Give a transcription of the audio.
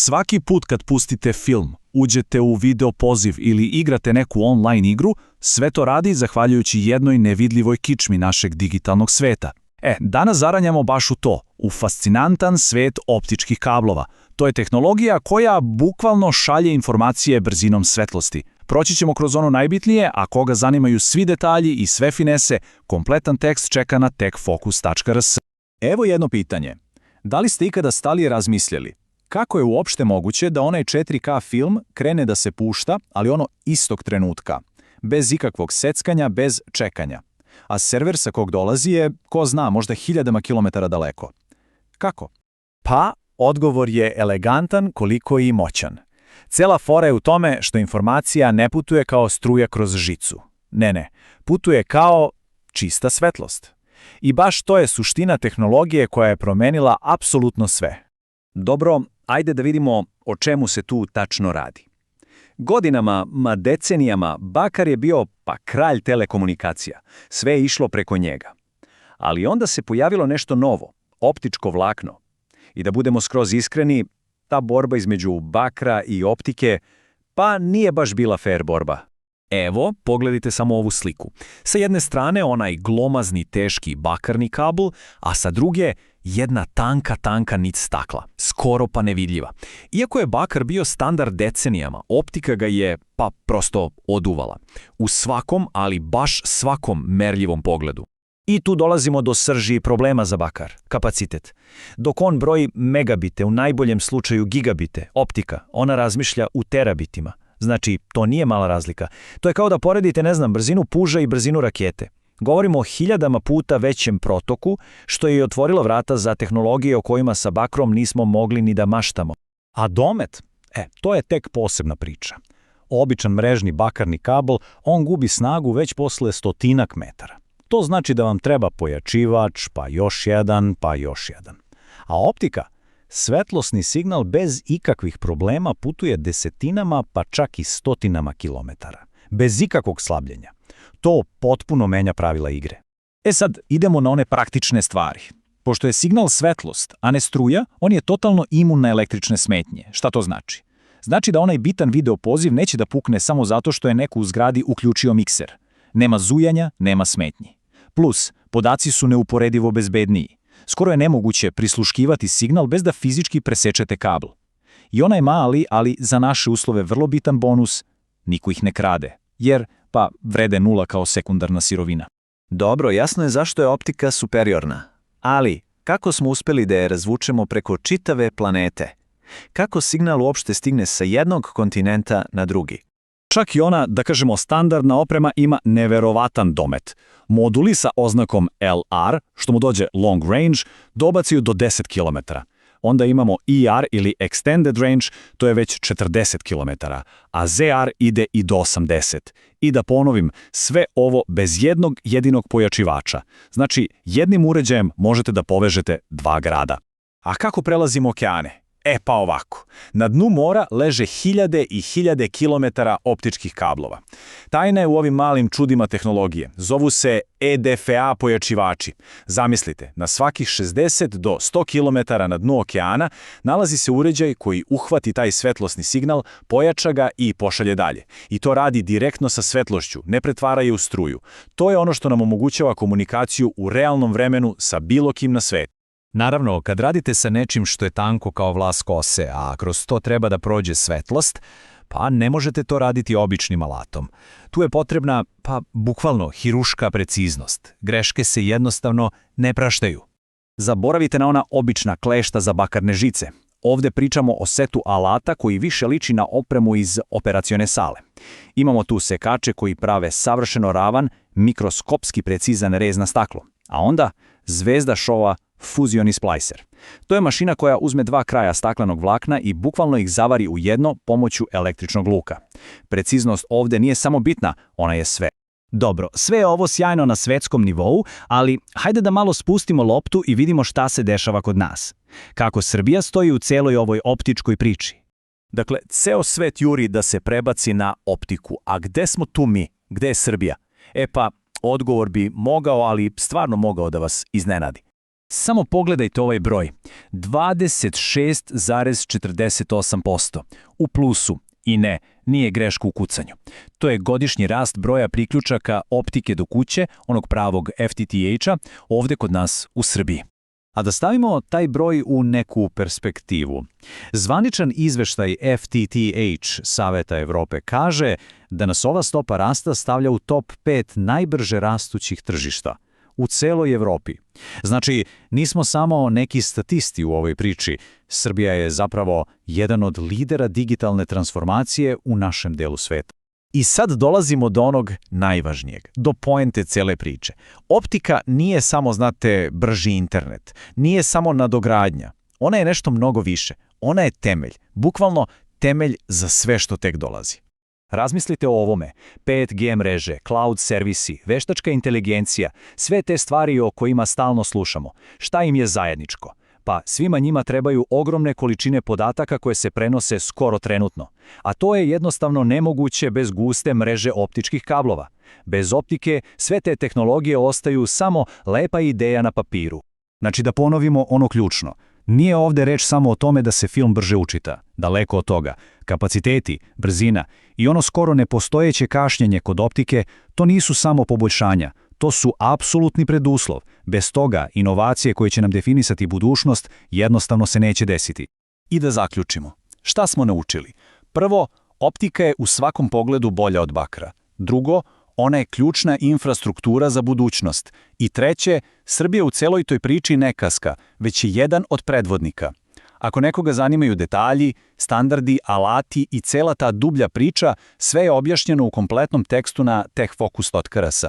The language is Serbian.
Svaki put kad pustite film, uđete u video poziv ili igrate neku online igru, sve to radi zahvaljujući jednoj nevidljivoj kičmi našeg digitalnog sveta. Danas zaranjamo baš u to, u fascinantan svet optičkih kablova. To je tehnologija koja bukvalno šalje informacije brzinom svetlosti. Proći ćemo kroz ono najbitnije, a koga zanimaju svi detalji i sve finese, kompletan tekst čeka na techfocus.rs. Evo jedno pitanje. Da li ste ikada stali i razmislili? Kako je uopšte moguće da onaj 4K film krene da se pušta, ali ono istog trenutka? Bez ikakvog seckanja, bez čekanja. A server sa kog dolazi je, ko zna, možda hiljadama kilometara daleko. Kako? Pa, odgovor je elegantan koliko i moćan. Cela fora je u tome što informacija ne putuje kao struja kroz žicu. Ne, putuje kao čista svetlost. I baš to je suština tehnologije koja je promenila apsolutno sve. Dobro, ajde da vidimo o čemu se tu tačno radi. Godinama, decenijama, bakar je bio kralj telekomunikacija. Sve je išlo preko njega. Ali onda se pojavilo nešto novo, optičko vlakno. I da budemo skroz iskreni, ta borba između bakra i optike, nije baš bila fair borba. Evo, pogledajte samo ovu sliku. Sa jedne strane onaj glomazni, teški bakarni kabel, a sa druge jedna tanka nit stakla, skoro pa nevidljiva. Iako je bakar bio standard decenijama, optika ga je prosto oduvala. U svakom, ali baš svakom merljivom pogledu. I tu dolazimo do srži problema za bakar, kapacitet. Dok on broji megabite, u najboljem slučaju gigabite, optika, ona razmišlja u terabitima. Znači, to nije mala razlika. To je kao da poredite, brzinu puža i brzinu rakete. Govorimo o hiljadama puta većem protoku, što je i otvorilo vrata za tehnologije o kojima sa bakrom nismo mogli ni da maštamo. A domet? To je tek posebna priča. Običan mrežni bakarni kabel, on gubi snagu već posle stotinak metara. To znači da vam treba pojačivač, pa još jedan. A optika? Svetlosni signal bez ikakvih problema putuje desetinama pa čak i stotinama kilometara. Bez ikakvog slabljenja. To potpuno menja pravila igre. Sad idemo na one praktične stvari. Pošto je signal svetlost, a ne struja, on je totalno imun na električne smetnje. Šta to znači? Znači da onaj bitan video poziv neće da pukne samo zato što je neko u zgradi uključio mikser. Nema zujanja, nema smetnji. Plus, podaci su neuporedivo bezbedniji. Skoro je nemoguće prisluškivati signal bez da fizički presečete kabel. I onaj mali, ali za naše uslove vrlo bitan bonus, niko ih ne krade, jer vrede nula kao sekundarna sirovina. Dobro, jasno je zašto je optika superiorna. Ali, kako smo uspeli da je razvučemo preko čitave planete? Kako signal uopšte stigne sa jednog kontinenta na drugi? Čak i ona, da kažemo, standardna oprema ima neverovatan domet. Moduli sa oznakom LR, što mu dođe long range, dobacaju do 10 km. Onda imamo ER ili extended range, to je već 40 km, a ZR ide i do 80. I da ponovim, sve ovo bez jednog jedinog pojačivača. Znači, jednim uređajem možete da povežete 2 grada. A kako prelazimo okeane? Ovako. Na dnu mora leže hiljade i hiljade kilometara optičkih kablova. Tajna je u ovim malim čudima tehnologije. Zovu se EDFA pojačivači. Zamislite, na svakih 60 do 100 km na dnu okeana nalazi se uređaj koji uhvati taj svetlosni signal, pojača ga i pošalje dalje. I to radi direktno sa svetlošću, ne pretvara je u struju. To je ono što nam omogućava komunikaciju u realnom vremenu sa bilo kim na svetu. Naravno, kad radite sa nečim što je tanko kao vlas kose, a kroz to treba da prođe svetlost, ne možete to raditi običnim alatom. Tu je potrebna, bukvalno, hiruška preciznost. Greške se jednostavno ne praštaju. Zaboravite na ona obična klešta za bakarne žice. Ovde pričamo o setu alata koji više liči na opremu iz operacione sale. Imamo tu sekače koji prave savršeno ravan, mikroskopski precizan rez na staklo. A onda, zvezda šova, fuzioni splicer. To je mašina koja uzme 2 kraja staklenog vlakna i bukvalno ih zavari u jedno pomoću električnog luka. Preciznost ovde nije samo bitna, ona je sve. Dobro, sve je ovo sjajno na svetskom nivou, ali hajde da malo spustimo loptu i vidimo šta se dešava kod nas. Kako Srbija stoji u celoj ovoj optičkoj priči. Dakle, ceo svet juri da se prebaci na optiku. A gde smo tu mi? Gde je Srbija? Odgovor bi mogao, ali stvarno mogao da vas iznenadi. Samo pogledajte ovaj broj. 26,48%. U plusu. I ne, nije greška u kucanju. To je godišnji rast broja priključaka optike do kuće, onog pravog FTTH-a, ovdje kod nas u Srbiji. A da stavimo taj broj u neku perspektivu. Zvaničan izveštaj FTTH Saveta Evrope kaže da nas ova stopa rasta stavlja u top 5 najbrže rastućih tržišta u celoj Evropi. Znači, nismo samo neki statisti u ovoj priči. Srbija je zapravo jedan od lidera digitalne transformacije u našem delu sveta. I sad dolazimo do onog najvažnijeg, do poente cele priče. Optika nije samo, znate, brži internet, nije samo nadogradnja. Ona je nešto mnogo više. Ona je temelj, bukvalno temelj za sve što tek dolazi. Razmislite o ovome. 5G mreže, cloud servisi, veštačka inteligencija, sve te stvari o kojima stalno slušamo. Šta im je zajedničko? Pa svima njima trebaju ogromne količine podataka koje se prenose skoro trenutno. A to je jednostavno nemoguće bez guste mreže optičkih kablova. Bez optike sve te tehnologije ostaju samo lepa ideja na papiru. Znači da ponovimo ono ključno. Nije ovdje reč samo o tome da se film brže učita. Daleko od toga. Kapaciteti, brzina i ono skoro nepostojeće kašnjenje kod optike, to nisu samo poboljšanja. To su apsolutni preduslov. Bez toga, inovacije koje će nam definisati budućnost jednostavno se neće desiti. I da zaključimo. Šta smo naučili? Prvo, optika je u svakom pogledu bolja od bakra. Drugo, ona je ključna infrastruktura za budućnost. I treće, Srbija u celoj toj priči ne kaska, već je jedan od predvodnika. Ako nekoga zanimaju detalji, standardi, alati i cela ta dublja priča, sve je objašnjeno u kompletnom tekstu na techfocus.rs.